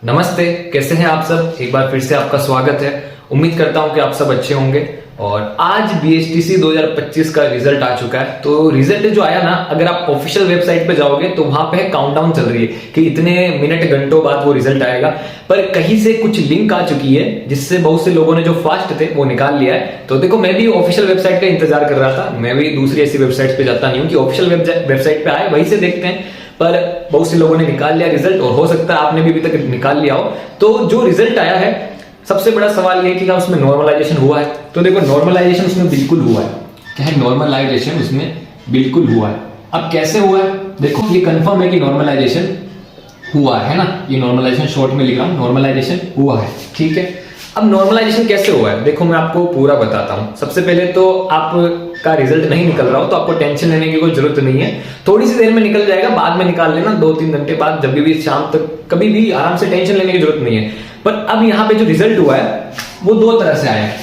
नमस्ते, कैसे हैं आप सब। एक बार फिर से आपका स्वागत है। उम्मीद करता हूं कि आप सब अच्छे होंगे। और आज बीएचटीसी 2025 का रिजल्ट आ चुका है। तो रिजल्ट जो आया ना, अगर आप ऑफिशियल वेबसाइट पे जाओगे तो वहां पे काउंटडाउन चल रही है कि इतने मिनट घंटों बाद वो रिजल्ट आएगा। पर कहीं से कुछ लिंक आ चुकी है जिससे बहुत से लोगों ने जो फास्ट थे वो निकाल लिया है। तो देखो, मैं भी ऑफिशियल वेबसाइट का इंतजार कर रहा था। मैं भी दूसरी ऐसी वेबसाइट पे जाता नहीं हूँ कि ऑफिशियल वेबसाइट पे आए वहीं से देखते हैं। पर बहुत से लोगों ने निकाल लिया रिजल्ट, और हो सकता है आपने भी अभी तक निकाल लिया हो। तो जो रिजल्ट आया है, सबसे बड़ा सवाल ये है कि क्या उसमें नॉर्मलाइजेशन हुआ है। तो देखो, नॉर्मलाइजेशन उसमें बिल्कुल हुआ है। क्या है? नॉर्मलाइजेशन उसमें बिल्कुल हुआ है। अब कैसे हुआ है? देखो, ये कंफर्म है कि नॉर्मलाइजेशन हुआ है ना। ये नॉर्मलाइजेशन शॉर्ट में लिख रहा हूं, नॉर्मलाइजेशन हुआ है। ठीक है। अब नॉर्मलाइजेशन कैसे हुआ है, देखो मैं आपको पूरा बताता हूं। सबसे पहले तो आपका रिजल्ट नहीं निकल रहा हो तो आपको टेंशन लेने की कोई जरूरत नहीं है। थोड़ी सी देर में निकल जाएगा, बाद में निकाल लेना, 2-3 घंटे बाद, जब भी शाम तक, कभी भी आराम से, टेंशन लेने की जरूरत नहीं है। पर अब यहाँ पे जो रिजल्ट हुआ है वो दो तरह से आया है।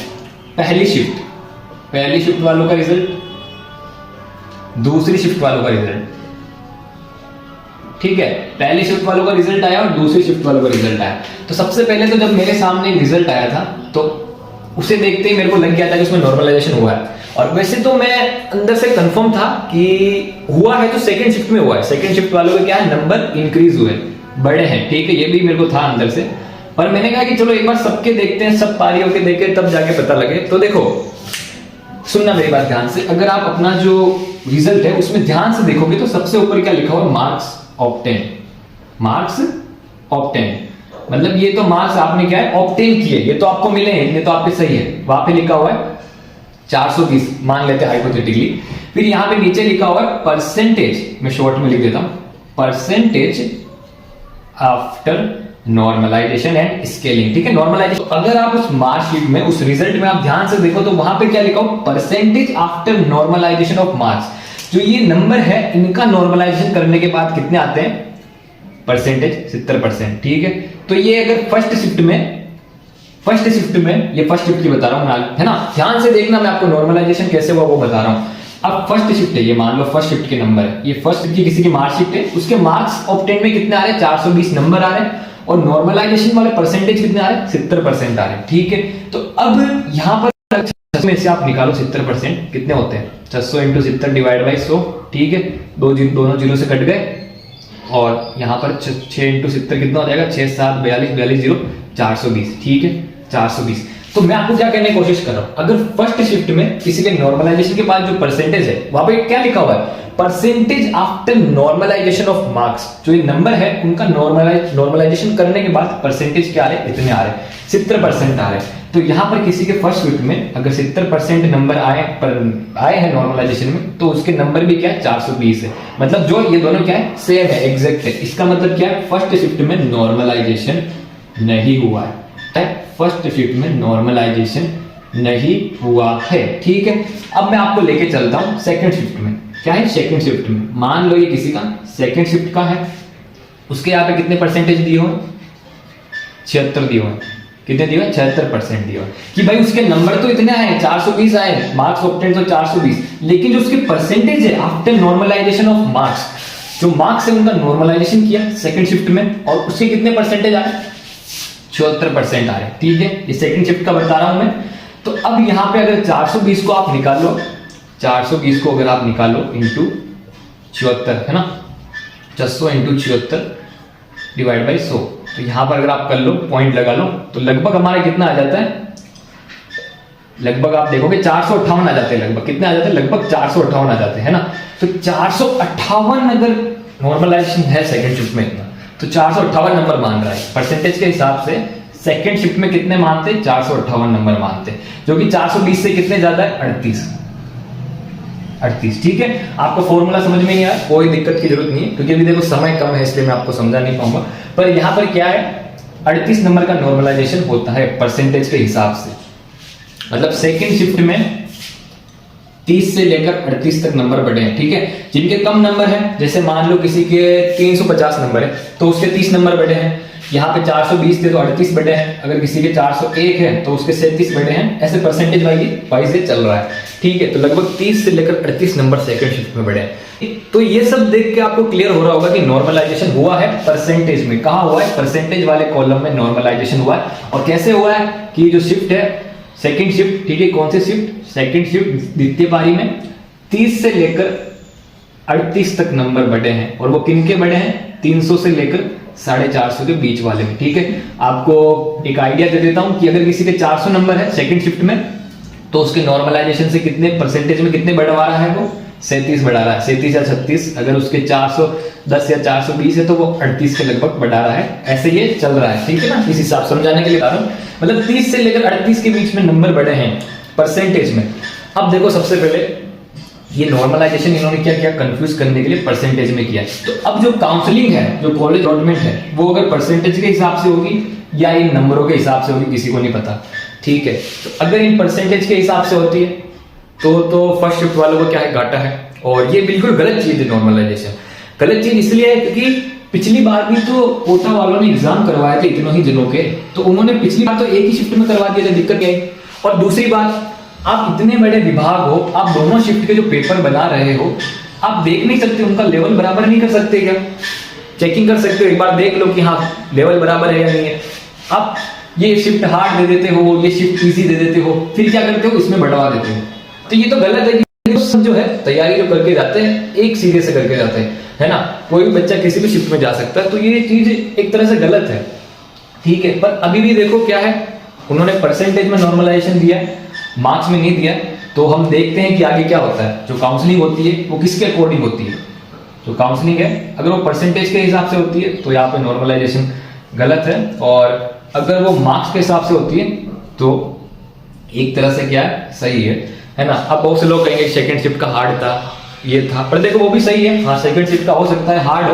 पहली शिफ्ट वालों का रिजल्ट, दूसरी शिफ्ट वालों का रिजल्ट। ठीक है, पहली शिफ्ट वालों का रिजल्ट आया और दूसरी शिफ्ट वालों का रिजल्ट आया। तो सबसे पहले तो जब मेरे सामने रिजल्ट आया था तो उसे देखते ही मेरे को लग गया था कि उसमें नॉर्मलाइजेशन हुआ है। और वैसे तो मैं अंदर से कंफर्म था कि हुआ है तो सेकंड शिफ्ट में हुआ है। सेकंड शिफ्ट वालों के क्या है, नंबर इंक्रीज हुए, बड़े हैं। ठीक है, ये भी मेरे को था अंदर से। पर मैंने कहा कि चलो एक बार सबके देखते हैं, सब पारियों के देखे तब जाके पता लगे। तो देखो, सुनना मेरी बात ध्यान से। अगर आप अपना जो रिजल्ट है उसमें ध्यान से देखोगे तो सबसे ऊपर क्या लिखा हुआ, मार्क्स ऑब्टेन। मार्क्स ऑब्टेन मतलब ये तो मार्क्स आपने क्या है, ऑब्टेन किए, ये तो आपको मिले हैं, ये तो आपके सही है। वहां पे लिखा हुआ है 420, मान लेते हैं हाइपोथेटिकली। फिर यहां पे नीचे लिखा हुआ है परसेंटेज, मैं शॉर्ट में लिख देता हूं, percentage after normalisation and scaling. ठीक है, नॉर्मलाइजेशन। तो अगर आप उस मार्कशीट में, उस रिजल्ट में आप ध्यान से देखो तो वहां पे क्या लिखा हो, percentage after normalisation of marks. जो ये नंबर है, इनका नॉर्मलाइजेशन करने के बाद कितने आते हैं, परसेंटेज 70%। ठीक है, तो ये अगर फर्स्ट शिफ्ट में, ये फर्स्ट शिफ्ट की बता रहा हूं है ना, ध्यान से देखना, मैं आपको नॉर्मलाइजेशन कैसे हुआ वो बता रहा हूं। अब फर्स्ट शिफ्ट है, ये मान लो फर्स्ट शिफ्ट के नंबर है, ये फर्स्ट शिफ्ट की किसी की मार्कशीट है, उसके मार्क्स ऑब्टेन में कितने आ रहे हैं, 420 नंबर आ रहे हैं, और नॉर्मलाइजेशन वाले परसेंटेज कितने आ रहे हैं, 70% आ रहे हैं। ठीक है, तो अब यहां पर में से आप निकालो 70% कितने होते हैं, 600 इंटू 70 डिवाइड बाई 100। ठीक है, दोनों जीरो से कट गए, और यहां पर 6 इंटू 70 कितना हो जाएगा, 6 7 42 42 0 420। ठीक है, 420। तो मैं आपको क्या कहने की कोशिश कर रहा हूं, अगर फर्स्ट शिफ्ट में किसी के नॉर्मलाइजेशन के बाद जो परसेंटेज है, वहां पे क्या लिखा हुआ है, percentage after normalisation of marks. जो ये नंबर है उनका नॉर्मलाइजेशन करने के बाद परसेंटेज क्या आ रहे, इतने आ रहे, 70% आ रहे। तो यहां पर किसी के फर्स्ट शिफ्ट में अगर 70% नंबर आए हैं नॉर्मलाइजेशन में, तो उसके नंबर भी क्या है, 420 है। मतलब जो ये दोनों क्या है, सेम है, एग्जैक्ट है। इसका मतलब क्या है, फर्स्ट शिफ्ट में नॉर्मलाइजेशन नहीं हुआ है। फर्स्ट शिफ्ट में नॉर्मलाइजेशन नहीं हुआ है। ठीक है, अब मैं आपको लेके चलता हूं सेकंड शिफ्ट में। क्या है, सेकंड शिफ्ट में मान लो ये किसी का सेकंड शिफ्ट का है, उसके यहाँ पे कितने परसेंटेज दिए हो, 76 दिए हो। कितने दिए, 76% दिए हो। कि भाई उसके नंबर तो इतने आए, 420 आए, मार्क्स ऑब्टेन तो 420, लेकिन जो उसके परसेंटेज है आफ्टर नॉर्मलाइजेशन ऑफ मार्क्स, जो मार्क्स है उनका नॉर्मलाइजेशन किया सेकंड शिफ्ट में, और उसके कितने परसेंटेज आए, 74% आ रहे। ठीक है, ये सेकंड शिफ्ट का बता रहा हूं मैं। तो अब यहां पे अगर 420 को आप निकालो, 420 को अगर आप निकालो इंटू 74, है ना, 600 इंटू 74 डिवाइड बाई 100, तो यहां पर अगर आप कर लो, पॉइंट लगा लो, तो लगभग हमारे कितना आ जाता है, लगभग आप देखोगे 458 आ जाते हैं। लगभग कितने आ जाते हैं, लगभग 458 आ जाते हैं, है ना। तो 458 अगर नॉर्मलाइजेशन है सेकंड शिफ्ट में इतना, तो 458 नंबर मान रहा है। परसेंटेज के हिसाब से सेकंड शिफ्ट में कितने मानते, 458 नंबर मानते, जो कि 420 से कितने ज्यादा है, 38। ठीक है, आपको फॉर्मूला समझ में नहीं आया, कोई दिक्कत की जरूरत नहीं है, क्योंकि अभी देखो समय कम है, इसलिए मैं आपको समझा नहीं पाऊंगा। पर यहां पर क्या है, 38 नंबर का नॉर्मलाइजेशन होता है परसेंटेज के हिसाब से। मतलब सेकंड शिफ्ट में 30 से लेकर 38 तक नंबर बढ़े हैं। ठीक है, जिनके कम नंबर है, जैसे मान लो किसी के 350 नंबर है, तो उसके 30 नंबर बढ़े हैं। यहाँ पे 420 थे तो 38 बढ़े हैं, अगर किसी के 401 है तो उसके 37 बढ़े हैं, ऐसे परसेंटेज वाइज ये चल रहा है। ठीक है, तो लगभग 30 से लेकर 38 नंबर सेकंड शिफ्ट में बढ़े हैं। तो ये सब देख के आपको क्लियर हो रहा होगा कि नॉर्मलाइजेशन हुआ है परसेंटेज में। कहाँ हुआ है? परसेंटेज वाले कॉलम में नॉर्मलाइजेशन हुआ है। और कैसे हुआ है कि जो शिफ्ट है सेकंड शिफ्ट, ठीक है, कौन सी शिफ्ट? सेकंड शिफ्ट द्वितीय पारी में 30 से लेकर 38 तक नंबर बढ़े हैं। और वो किन के बढ़े हैं? 300 से लेकर 450 के बीच वाले में। ठीक है, आपको एक आइडिया दे देता हूं कि अगर किसी के 400 नंबर है सेकंड शिफ्ट में, तो उसके नॉर्मलाइजेशन से कितने परसेंटेज में कितने बढ़वा रहा है? वो 37 बढ़ा रहा है, 37 या 36। अगर उसके 410 या 420 है तो वो 38 के लगभग बढ़ा रहा है। ऐसे ये चल रहा है, ठीक है ना, इस हिसाब समझाने के लिए बता रहा हूं। मतलब 30 से लेकर 38 के बीच में नंबर बढ़े हैं परसेंटेज में। अब देखो, सबसे पहले ये नॉर्मलाइजेशन इन्होंने क्या किया? कंफ्यूज करने के लिए परसेंटेज में किया। तो अब जो काउंसलिंग है, जो कॉलेज अलॉटमेंट है, वो अगर परसेंटेज के हिसाब से होगी या इन नंबरों के हिसाब से होगी, किसी को नहीं पता। ठीक है, तो अगर इन परसेंटेज के हिसाब से होती है तो फर्स्ट शिफ्ट वालों को क्या है? घाटा है। और ये बिल्कुल गलत चीज है नॉर्मलाइजेशन। गलत चीज इसलिए है क्योंकि पिछली बार भी तो कोटा वालों ने एग्जाम करवाए थे इतनों ही दिनों के, तो उन्होंने पिछली बार तो एक ही शिफ्ट में करवा दिया था, दिक्कत क्या है? और दूसरी बात, आप इतने बड़े विभाग हो, आप दोनों शिफ्ट के जो पेपर बना रहे हो, आप देख नहीं सकते, उनका लेवल बराबर नहीं कर सकते क्या? चेकिंग कर सकते हो, एक बार देख लो कि हाँ लेवल बराबर है या नहीं है। आप ये शिफ्ट हार्ड दे देते हो, ये शिफ्ट इजी दे देते हो, फिर क्या करते हो? इसमें बढ़वा देते हो। तो ये तो गलत है कि सब जो है तैयारी जो करके जाते हैं एक सीधे से करके जाते हैं, है ना। कोई भी बच्चा किसी भी शिफ्ट में जा सकता है, तो ये चीज एक तरह से गलत है। ठीक है, पर अभी भी देखो क्या है, उन्होंने परसेंटेज में नॉर्मलाइजेशन दिया है, मार्क्स में नहीं दिया। तो हम देखते हैं कि आगे क्या होता है। जो काउंसलिंग होती है वो किसके अकॉर्डिंग होती है? जो काउंसलिंग है अगर वो परसेंटेज के हिसाब से होती है तो यहाँ पे नॉर्मलाइजेशन गलत है, और अगर वो मार्क्स के हिसाब से होती है तो एक तरह से क्या है? सही है ना। अब बहुत से लोग कहेंगे सेकंड शिफ्ट का हार्ड था, ये था, पर देखो वो भी सही है। हाँ, सेकंड शिफ्ट का हो सकता है हार्ड हो,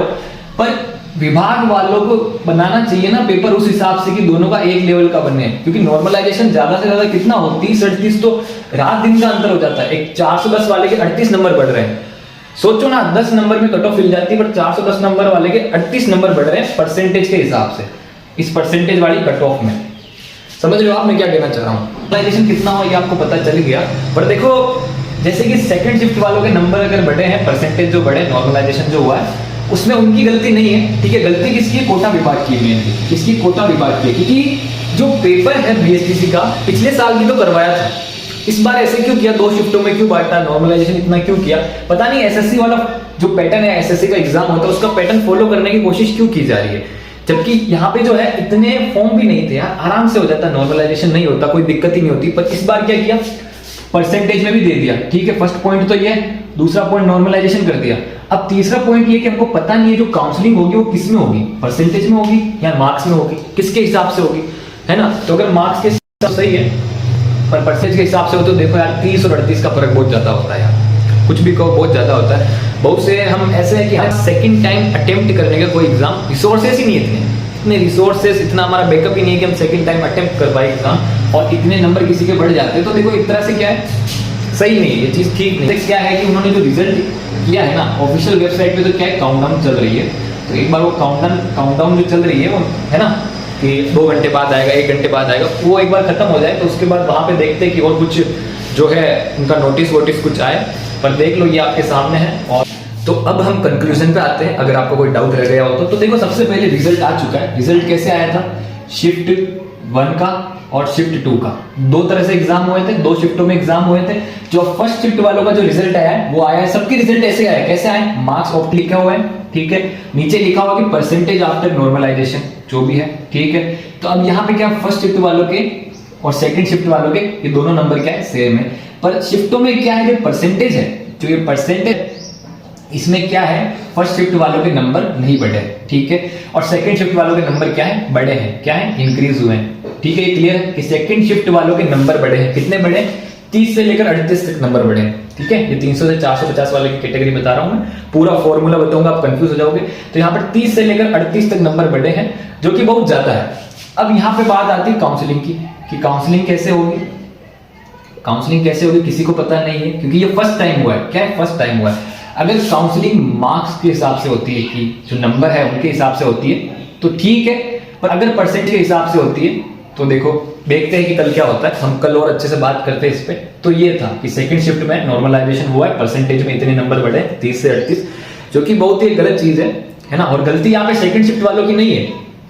पर विभाग वालों को बनाना चाहिए ना पेपर उस हिसाब से कि दोनों का एक लेवल का बने। क्योंकि नॉर्मलाइजेशन ज्यादा से ज्यादा कितना हो? 30-38, तो रात दिन का अंतर हो जाता है। एक 410 वाले के 38 नंबर बढ़ रहे हैं, सोचो ना, 10 नंबर में कट ऑफ मिल जाती है, पर 410 नंबर वाले के 38 नंबर बढ़ रहे हैं परसेंटेज के हिसाब से, इस परसेंटेज वाली कट ऑफ में। समझ रहे हो आप मैं क्या कहना चाह रहा हूँ? नॉर्मलाइजेशन कितना हो ये आपको पता चल गया। पर देखो, जैसे कि सेकंड शिफ्ट वालों के नंबर अगर बढ़े हैं, परसेंटेज जो बढ़े, नॉर्मलाइजेशन जो हुआ है, उसमें उनकी गलती नहीं है। ठीक है, गलती किसकी है? कोटा विभाग की है। किसकी? कोटा विभाग की। क्योंकि जो पेपर है बीएसटीसी का पिछले साल भी तो करवाया था, इस बार ऐसे क्यों किया? 2 शिफ्टों में क्यों बांटा? नॉर्मलाइजेशन इतना क्यों किया? पता नहीं। एसएससी वाला जो पैटर्न है, एसएससी का एग्जाम होता है, उसका पैटर्न फॉलो करने की कोशिश क्यों की जा रही है? जबकि यहाँ पे जो है इतने फॉर्म भी नहीं थे यार, आराम से हो जाता, नॉर्मलाइजेशन नहीं होता, कोई दिक्कत ही नहीं होती। पर इस बार क्या किया? परसेंटेज में भी दे दिया। ठीक है, फर्स्ट पॉइंट तो ये, दूसरा पॉइंट नॉर्मलाइजेशन कर दिया। अब तीसरा पॉइंट ये कि हमको पता नहीं है जो काउंसलिंग होगी वो किस में होगी, परसेंटेज में होगी या मार्क्स में होगी, किसके हिसाब से होगी, है ना। तो अगर मार्क्स के हिसाब से सही है, पर परसेंटेज के हिसाब से हो तो देखो यार 30 और 38 का फर्क बहुत ज्यादा होता है यार, कुछ भी कहो बहुत ज्यादा होता है। बहुत से हम ऐसे हैं कि हाँ सेकंड टाइम अटेम्प्ट करने का कोई एग्जाम, रिसोर्सेस ही नहीं इतने रिसोर्सेस, इतना हमारा बैकअप ही नहीं है कि हम सेकंड टाइम अटेम्प्ट कर पाए एग्जाम, और इतने नंबर किसी के बढ़ जाते हैं। तो देखो एक तरह से क्या है, सही नहीं है ये चीज, ठीक नहीं। क्या है कि उन्होंने जो रिजल्ट किया है ना ऑफिशियल वेबसाइट पे, तो क्या है काउंटडाउन चल रही है। तो एक बार वो काउंटडाउन जो चल रही है वो, है ना, कि 2 घंटे बाद आएगा, 1 घंटे बाद आएगा, वो एक बार खत्म हो जाए तो उसके बाद वहां पे देखते हैं कि और कुछ जो है उनका नोटिस वोटिस कुछ आए। पर देख लो ये आपके सामने है। और तो अब हम कंक्लूजन पे आते हैं, अगर आपको कोई डाउट रह गया हो तो देखो सबसे पहले रिजल्ट आ चुका है। रिजल्ट कैसे आया था? शिफ्ट 1 का और शिफ्ट 2 का 2 तरह से एग्जाम हुए थे, 2 शिफ्टों में एग्जाम हुए थे। जो फर्स्ट शिफ्ट वालों का जो रिजल्ट आया है वो आया है, सबके रिजल्ट ऐसे आए, कैसे आए? मार्क्स ऑफ लिखा हुआ है, ठीक है, नीचे लिखा हुआ कि परसेंटेज आफ्टर नॉर्मलाइजेशन जो भी है, ठीक है। तो अब यहाँ पे क्या फर्स्ट शिफ्ट वालों के और सेकंड शिफ्ट वालों के ये दोनों नंबर क्या है? सेम है। पर शिफ्टों में क्या है, जो परसेंटेज है, जो ये परसेंटेज, इसमें क्या है, फर्स्ट शिफ्ट वालों के नंबर नहीं बढ़े, ठीक है, और सेकंड शिफ्ट वालों के नंबर क्या है? बढ़े हैं। क्या है? इंक्रीज हुए हैं, ठीक है। ये क्लियर है कि सेकंड शिफ्ट वालों के नंबर बढ़े हैं। कितने बढ़े? 30 से लेकर 38 तक नंबर बढ़े हैं, ठीक है। ये 300 से 450 वाले की कैटेगरी बता रहा हूं मैं, पूरा फॉर्मूला बताऊंगा, आप कंफ्यूज हो जाओगे। तो यहाँ पर 30 से लेकर 38 तक नंबर बढ़े हैं, जो कि बहुत ज्यादा है। अब यहाँ पे बात आती है काउंसलिंग की, कि काउंसलिंग कैसे होगी। काउंसलिंग कैसे होगी किसी को पता नहीं है, क्योंकि ये फर्स्ट टाइम हुआ है। क्या है? फर्स्ट टाइम हुआ है। अगर काउंसलिंग मार्क्स के हिसाब से होती है, कि जो नंबर है उनके हिसाब से होती है, तो ठीक है। पर अगर परसेंट के हिसाब से होती है तो देखो देखते हैं कि कल क्या होता है, हम कल और अच्छे से बात करते हैं इस पे। तो ये था कि सेकंड शिफ्ट में नॉर्मलाइजेशन हुआ है, परसेंटेज में इतने नंबर बढ़े 30 से 38, जो कि बहुत ही गलत चीज है ना। और गलती यहाँ पे सेकंड शिफ्ट वालों की नहीं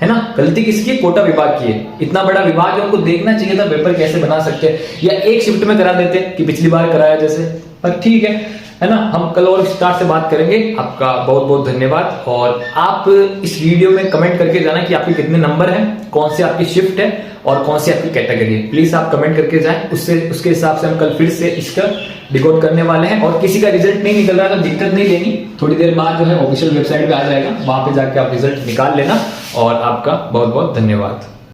है ना, गलती किसकी है? कोटा विभाग की है। इतना बड़ा विभाग है, उनको देखना चाहिए था पेपर कैसे बना सकते हैं, या एक शिफ्ट में करा देते कि पिछली बार कराया जैसे। पर ठीक है ना, हम कल और विस्तार से बात करेंगे। आपका बहुत बहुत धन्यवाद। और आप इस वीडियो में कमेंट करके जाना कि आपके कितने नंबर हैं, कौन सी आपकी शिफ्ट है और कौन सी आपकी कैटेगरी है। प्लीज आप कमेंट करके जाएं, उसके हिसाब से हम कल फिर से इसका डिकोड करने वाले हैं। और किसी का रिजल्ट नहीं निकल रहा है तो दिक्कत नहीं लेनी, थोड़ी देर बाद जो है ऑफिशियल वेबसाइट पे आ जाएगा, वहां पे जाके आप रिजल्ट निकाल लेना। और आपका बहुत बहुत धन्यवाद।